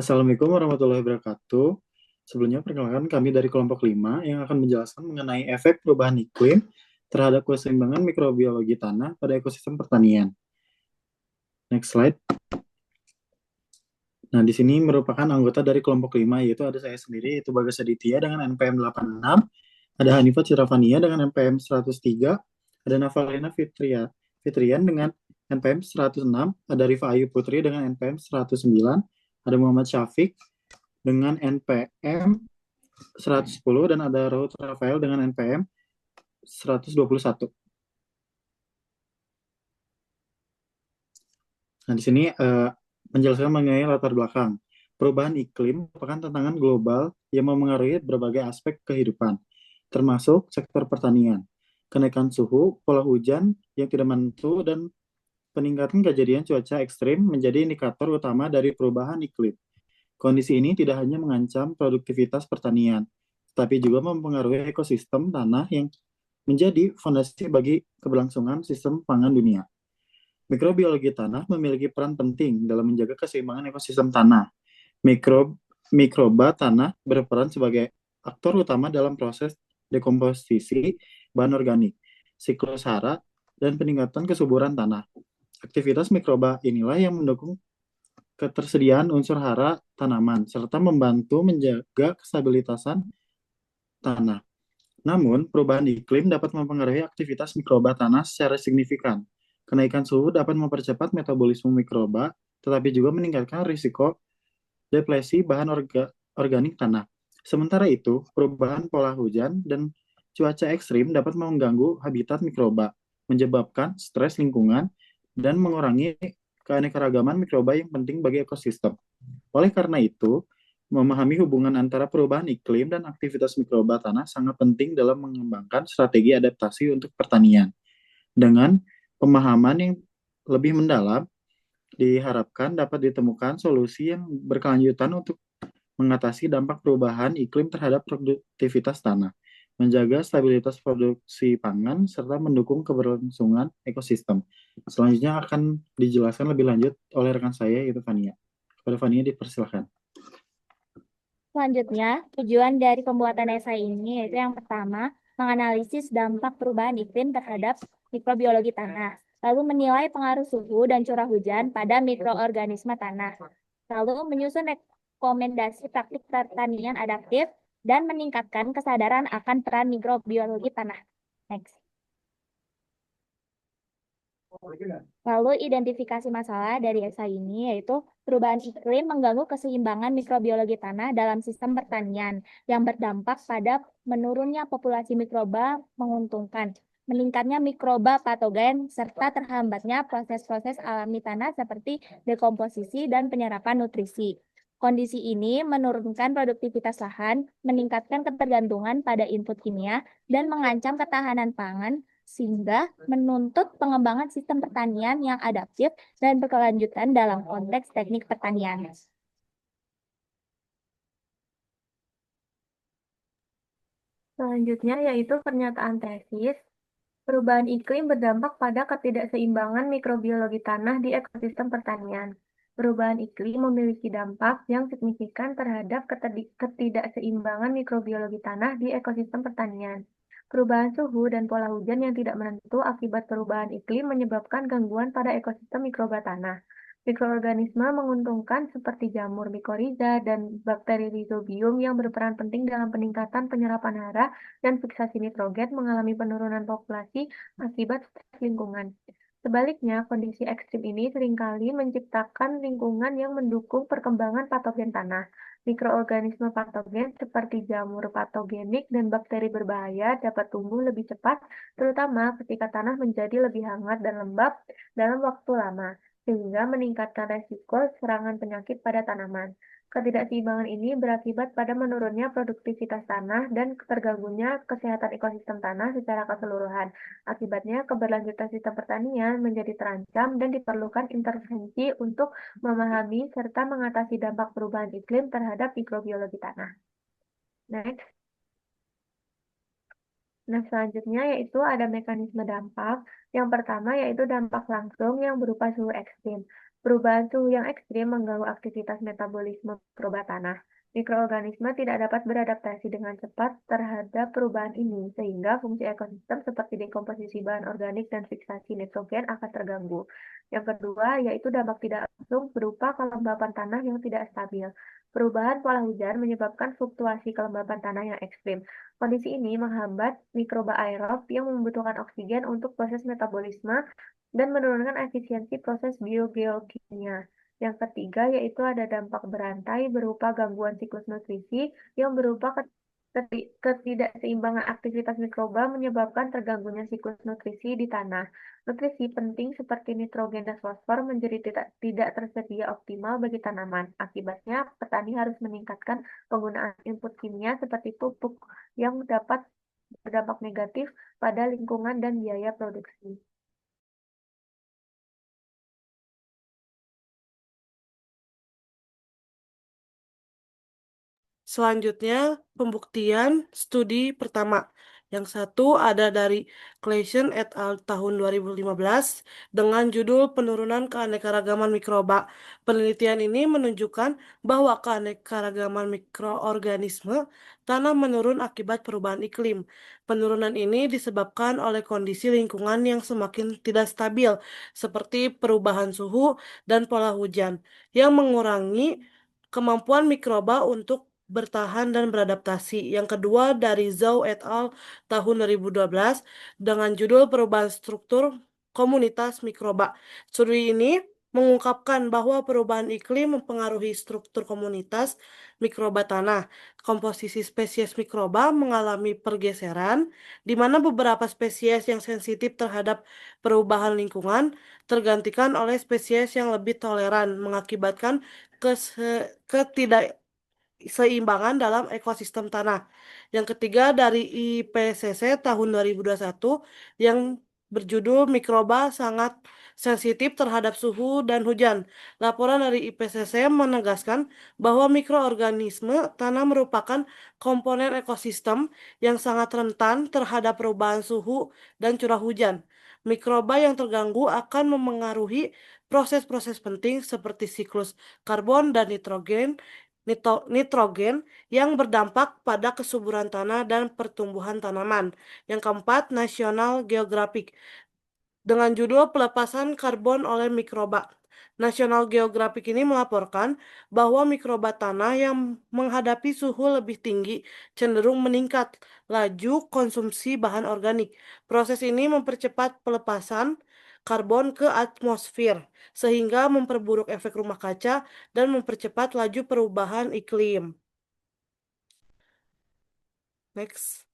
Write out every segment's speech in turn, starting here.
Assalamualaikum warahmatullahi wabarakatuh. Sebelumnya perkenalkan kami dari kelompok 5 yang akan menjelaskan mengenai efek perubahan iklim terhadap keseimbangan mikrobiologi tanah pada ekosistem pertanian. Next slide. Nah, di sini merupakan anggota dari kelompok 5 yaitu ada saya sendiri, yaitu Bagas Aditya dengan NPM 86, ada Hanifah Cirafania dengan NPM 103, ada Navalina Fitrian dengan NPM 106, ada Rifa Ayu Putri dengan NPM 109, ada Muhammad Syafiq dengan NPM 110 dan ada Raut Rafael dengan NPM 121. Nah, di sini menjelaskan mengenai latar belakang. Perubahan iklim merupakan tantangan global yang memengaruhi berbagai aspek kehidupan, termasuk sektor pertanian. Kenaikan suhu, pola hujan yang tidak menentu, dan peningkatan kejadian cuaca ekstrim menjadi indikator utama dari perubahan iklim. Kondisi ini tidak hanya mengancam produktivitas pertanian, tapi juga mempengaruhi ekosistem tanah yang menjadi fondasi bagi keberlangsungan sistem pangan dunia. Mikrobiologi tanah memiliki peran penting dalam menjaga keseimbangan ekosistem tanah. Mikroba tanah berperan sebagai aktor utama dalam proses dekomposisi bahan organik, siklus hara, dan peningkatan kesuburan tanah. Aktivitas mikroba inilah yang mendukung ketersediaan unsur hara tanaman, serta membantu menjaga kestabilitasan tanah. Namun, perubahan iklim dapat mempengaruhi aktivitas mikroba tanah secara signifikan. Kenaikan suhu dapat mempercepat metabolisme mikroba, tetapi juga meningkatkan risiko depresi bahan organik tanah. Sementara itu, perubahan pola hujan dan cuaca ekstrim dapat mengganggu habitat mikroba, menyebabkan stres lingkungan, dan mengurangi keanekaragaman mikroba yang penting bagi ekosistem. Oleh karena itu, memahami hubungan antara perubahan iklim dan aktivitas mikroba tanah sangat penting dalam mengembangkan strategi adaptasi untuk pertanian. Dengan pemahaman yang lebih mendalam, diharapkan dapat ditemukan solusi yang berkelanjutan untuk mengatasi dampak perubahan iklim terhadap produktivitas tanah, menjaga stabilitas produksi pangan, serta mendukung keberlangsungan ekosistem. Selanjutnya akan dijelaskan lebih lanjut oleh rekan saya, yaitu Fania. Kepada Fania dipersilakan. Selanjutnya, tujuan dari pembuatan esai ini yaitu yang pertama, menganalisis dampak perubahan iklim terhadap mikrobiologi tanah, lalu menilai pengaruh suhu dan curah hujan pada mikroorganisme tanah, lalu menyusun rekomendasi praktik pertanian adaptif, dan meningkatkan kesadaran akan peran mikrobiologi tanah. Next. Lalu identifikasi masalah dari esai ini yaitu perubahan iklim mengganggu keseimbangan mikrobiologi tanah dalam sistem pertanian yang berdampak pada menurunnya populasi mikroba menguntungkan, meningkatnya mikroba patogen, serta terhambatnya proses-proses alami tanah seperti dekomposisi dan penyerapan nutrisi. Kondisi ini menurunkan produktivitas lahan, meningkatkan ketergantungan pada input kimia, dan mengancam ketahanan pangan sehingga menuntut pengembangan sistem pertanian yang adaptif dan berkelanjutan dalam konteks teknik pertanian. Selanjutnya yaitu pernyataan tesis. Perubahan iklim berdampak pada ketidakseimbangan mikrobiologi tanah di ekosistem pertanian. Perubahan iklim memiliki dampak yang signifikan terhadap ketidakseimbangan mikrobiologi tanah di ekosistem pertanian. Perubahan suhu dan pola hujan yang tidak menentu akibat perubahan iklim menyebabkan gangguan pada ekosistem mikroba tanah. Mikroorganisme menguntungkan seperti jamur mikorizа dan bakteri rhizobium yang berperan penting dalam peningkatan penyerapan hara dan fiksasi nitrogen mengalami penurunan populasi akibat stres lingkungan. Sebaliknya, kondisi ekstrim ini seringkali menciptakan lingkungan yang mendukung perkembangan patogen tanah. Mikroorganisme patogen seperti jamur patogenik dan bakteri berbahaya dapat tumbuh lebih cepat, terutama ketika tanah menjadi lebih hangat dan lembab dalam waktu lama, sehingga meningkatkan resiko serangan penyakit pada tanaman. Ketidakseimbangan ini berakibat pada menurunnya produktivitas tanah dan terganggunya kesehatan ekosistem tanah secara keseluruhan. Akibatnya, keberlanjutan sistem pertanian menjadi terancam dan diperlukan intervensi untuk memahami serta mengatasi dampak perubahan iklim terhadap mikrobiologi tanah. Next. Nah, selanjutnya yaitu ada mekanisme dampak. Yang pertama yaitu dampak langsung yang berupa suhu ekstrim. Perubahan suhu yang ekstrim mengganggu aktivitas metabolisme mikroba tanah. Mikroorganisme tidak dapat beradaptasi dengan cepat terhadap perubahan ini, sehingga fungsi ekosistem seperti dekomposisi bahan organik dan fiksasi nitrogen akan terganggu. Yang kedua, yaitu dampak tidak langsung berupa kelembapan tanah yang tidak stabil. Perubahan pola hujan menyebabkan fluktuasi kelembapan tanah yang ekstrim. Kondisi ini menghambat mikroba aerob yang membutuhkan oksigen untuk proses metabolisme dan menurunkan efisiensi proses biogeokimia. Yang ketiga yaitu ada dampak berantai berupa gangguan siklus nutrisi yang berupa ketidakseimbangan aktivitas mikroba menyebabkan terganggunya siklus nutrisi di tanah. Nutrisi penting seperti nitrogen dan fosfor menjadi tidak tersedia optimal bagi tanaman. Akibatnya, petani harus meningkatkan penggunaan input kimia seperti pupuk yang dapat berdampak negatif pada lingkungan dan biaya produksi. Selanjutnya, pembuktian studi pertama. Yang satu ada dari Clason et al. Tahun 2015 dengan judul Penurunan Keanekaragaman Mikroba. Penelitian ini menunjukkan bahwa keanekaragaman mikroorganisme tanah menurun akibat perubahan iklim. Penurunan ini disebabkan oleh kondisi lingkungan yang semakin tidak stabil, seperti perubahan suhu dan pola hujan, yang mengurangi kemampuan mikroba untuk bertahan dan beradaptasi. Yang kedua dari Zhou et al. Tahun 2012 dengan judul Perubahan Struktur Komunitas Mikroba. Studi ini mengungkapkan bahwa perubahan iklim mempengaruhi struktur komunitas mikroba tanah. Komposisi spesies mikroba mengalami pergeseran, di mana beberapa spesies yang sensitif terhadap perubahan lingkungan tergantikan oleh spesies yang lebih toleran, mengakibatkan ketidakseimbangan dalam ekosistem tanah. Yang ketiga dari IPCC tahun 2021 yang berjudul Mikroba Sangat Sensitif Terhadap Suhu dan Hujan. Laporan dari IPCC menegaskan bahwa mikroorganisme tanah merupakan komponen ekosistem yang sangat rentan terhadap perubahan suhu dan curah hujan. Mikroba yang terganggu akan memengaruhi proses-proses penting seperti siklus karbon dan nitrogen yang berdampak pada kesuburan tanah dan pertumbuhan tanaman. Yang keempat, National Geographic dengan judul Pelepasan Karbon oleh Mikroba. National Geographic ini melaporkan bahwa mikroba tanah yang menghadapi suhu lebih tinggi cenderung meningkat laju konsumsi bahan organik. Proses ini mempercepat pelepasan karbon ke atmosfer, sehingga memperburuk efek rumah kaca dan mempercepat laju perubahan iklim. Next.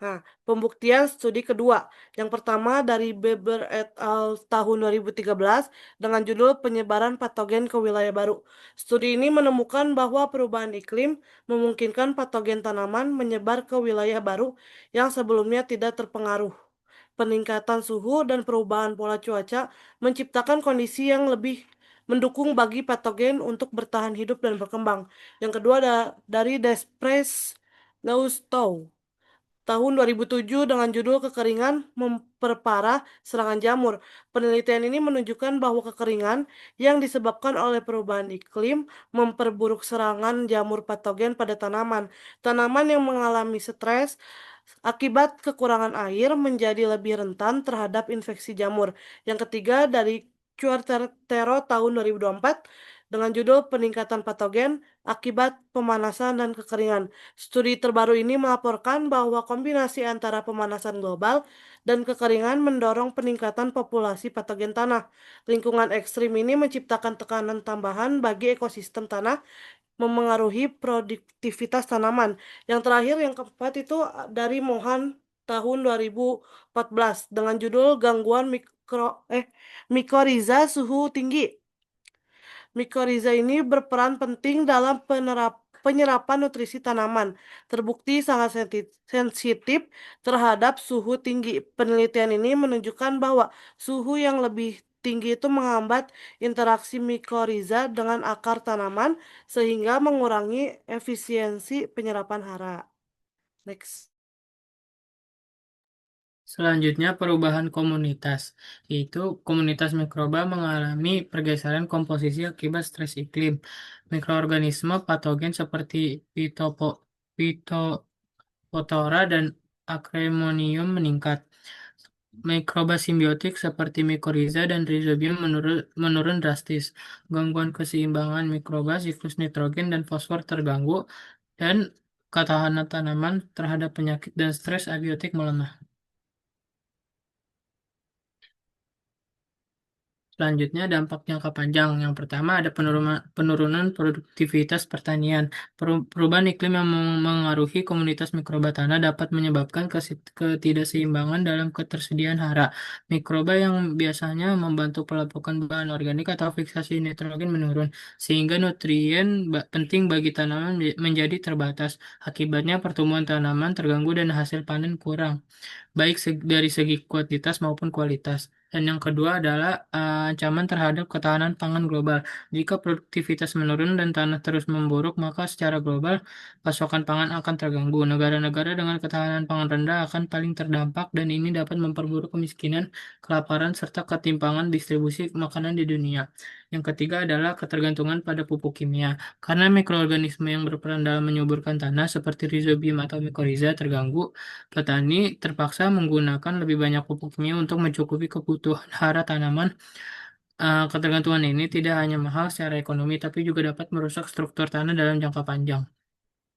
Nah, pembuktian studi kedua. Yang pertama dari Beber et al. Tahun 2013 dengan judul Penyebaran Patogen ke Wilayah Baru. Studi ini menemukan bahwa perubahan iklim memungkinkan patogen tanaman menyebar ke wilayah baru yang sebelumnya tidak terpengaruh. Peningkatan suhu dan perubahan pola cuaca menciptakan kondisi yang lebih mendukung bagi patogen untuk bertahan hidup dan berkembang. Yang kedua dari Despres Leustow tahun 2007 dengan judul Kekeringan Memperparah Serangan Jamur. Penelitian ini menunjukkan bahwa kekeringan yang disebabkan oleh perubahan iklim memperburuk serangan jamur patogen pada tanaman. Tanaman yang mengalami stres akibat kekurangan air menjadi lebih rentan terhadap infeksi jamur. Yang ketiga dari Cuartero tahun 2024 dengan judul Peningkatan Patogen Akibat Pemanasan dan Kekeringan. Studi terbaru ini melaporkan bahwa kombinasi antara pemanasan global dan kekeringan mendorong peningkatan populasi patogen tanah. Lingkungan ekstrim ini menciptakan tekanan tambahan bagi ekosistem tanah, memengaruhi produktivitas tanaman. Yang terakhir, yang keempat itu dari Mohan tahun 2014 dengan judul Gangguan Mikoriza Suhu Tinggi. Mikoriza ini berperan penting dalam penyerapan nutrisi tanaman. Terbukti sangat sensitif terhadap suhu tinggi. Penelitian ini menunjukkan bahwa suhu yang lebih tinggi itu menghambat interaksi mikoriza dengan akar tanaman sehingga mengurangi efisiensi penyerapan hara. Next. Selanjutnya, perubahan komunitas, yaitu komunitas mikroba mengalami pergeseran komposisi akibat stres iklim. Mikroorganisme patogen seperti Phytophthora dan Acremonium meningkat. Mikroba simbiotik seperti Mycorrhiza dan Rhizobium menurun drastis. Gangguan keseimbangan mikroba, siklus nitrogen dan fosfor terganggu, dan ketahanan tanaman terhadap penyakit dan stres abiotik melemah. Selanjutnya, dampak jangka panjang. Yang pertama ada penurunan produktivitas pertanian. Perubahan iklim yang mengaruhi komunitas mikroba tanah dapat menyebabkan ketidakseimbangan dalam ketersediaan hara. Mikroba yang biasanya membantu pelepasan bahan organik atau fiksasi nitrogen menurun, sehingga nutrien penting bagi tanaman menjadi terbatas. Akibatnya, pertumbuhan tanaman terganggu dan hasil panen kurang baik dari segi kuantitas maupun kualitas. Dan yang kedua adalah ancaman terhadap ketahanan pangan global. Jika produktivitas menurun dan tanah terus memburuk, maka secara global pasokan pangan akan terganggu. Negara-negara dengan ketahanan pangan rendah akan paling terdampak dan ini dapat memperburuk kemiskinan, kelaparan, serta ketimpangan distribusi makanan di dunia. Yang ketiga adalah ketergantungan pada pupuk kimia. Karena mikroorganisme yang berperan dalam menyuburkan tanah seperti Rhizobium atau Mycorrhiza terganggu, petani terpaksa menggunakan lebih banyak pupuk kimia untuk mencukupi kebutuhan hara tanaman. Ketergantungan ini tidak hanya mahal secara ekonomi, tapi juga dapat merusak struktur tanah dalam jangka panjang.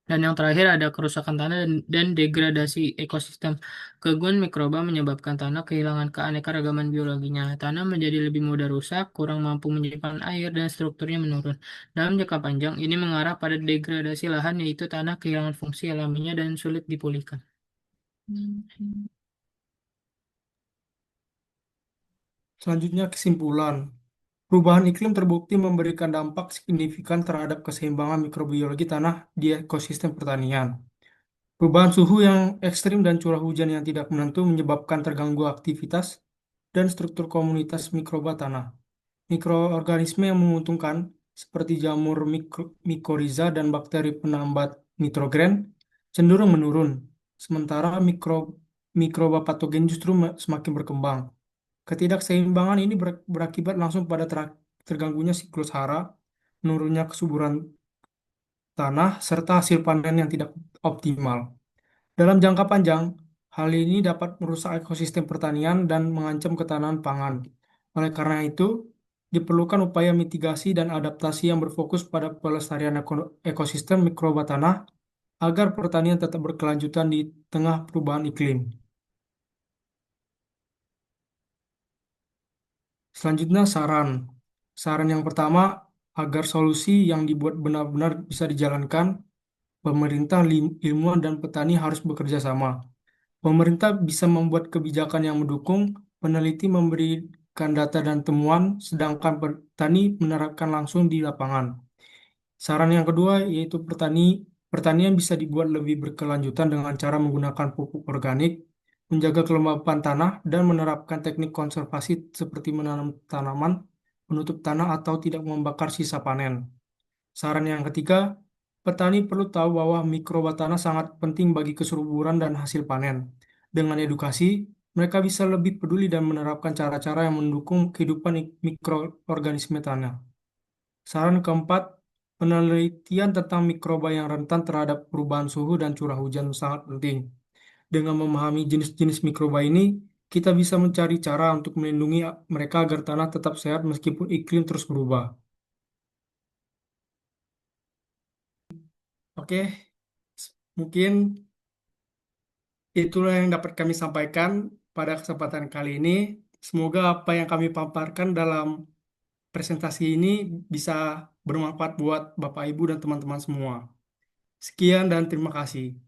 Dan yang terakhir ada kerusakan tanah dan degradasi ekosistem. Gangguan mikroba menyebabkan tanah kehilangan keanekaragaman biologinya. Tanah menjadi lebih mudah rusak, kurang mampu menyimpan air, dan strukturnya menurun. Dalam jangka panjang, ini mengarah pada degradasi lahan, yaitu tanah kehilangan fungsi alaminya dan sulit dipulihkan. Selanjutnya kesimpulan. Perubahan iklim terbukti memberikan dampak signifikan terhadap keseimbangan mikrobiologi tanah di ekosistem pertanian. Perubahan suhu yang ekstrim dan curah hujan yang tidak menentu menyebabkan terganggu aktivitas dan struktur komunitas mikroba tanah. Mikroorganisme yang menguntungkan seperti jamur mycorrhiza dan bakteri penambat nitrogen cenderung menurun, sementara mikroba patogen justru semakin berkembang. Ketidakseimbangan ini berakibat langsung pada terganggunya siklus hara, menurunnya kesuburan tanah, serta hasil panen yang tidak optimal. Dalam jangka panjang, hal ini dapat merusak ekosistem pertanian dan mengancam ketahanan pangan. Oleh karena itu, diperlukan upaya mitigasi dan adaptasi yang berfokus pada pelestarian ekosistem mikroba tanah agar pertanian tetap berkelanjutan di tengah perubahan iklim. Selanjutnya saran. Saran yang pertama, agar solusi yang dibuat benar-benar bisa dijalankan, pemerintah, ilmuwan, dan petani harus bekerja sama. Pemerintah bisa membuat kebijakan yang mendukung, peneliti memberikan data dan temuan, sedangkan petani menerapkan langsung di lapangan. Saran yang kedua yaitu pertanian bisa dibuat lebih berkelanjutan dengan cara menggunakan pupuk organik, menjaga kelembapan tanah, dan menerapkan teknik konservasi seperti menanam tanaman penutup tanah atau tidak membakar sisa panen. Saran yang ketiga, petani perlu tahu bahwa mikroba tanah sangat penting bagi kesuburan dan hasil panen. Dengan edukasi, mereka bisa lebih peduli dan menerapkan cara-cara yang mendukung kehidupan mikroorganisme tanah. Saran keempat, penelitian tentang mikroba yang rentan terhadap perubahan suhu dan curah hujan sangat penting. Dengan memahami jenis-jenis mikroba ini, kita bisa mencari cara untuk melindungi mereka agar tanah tetap sehat meskipun iklim terus berubah. Oke, mungkin itulah yang dapat kami sampaikan pada kesempatan kali ini. Semoga apa yang kami paparkan dalam presentasi ini bisa bermanfaat buat Bapak, Ibu, dan teman-teman semua. Sekian dan terima kasih.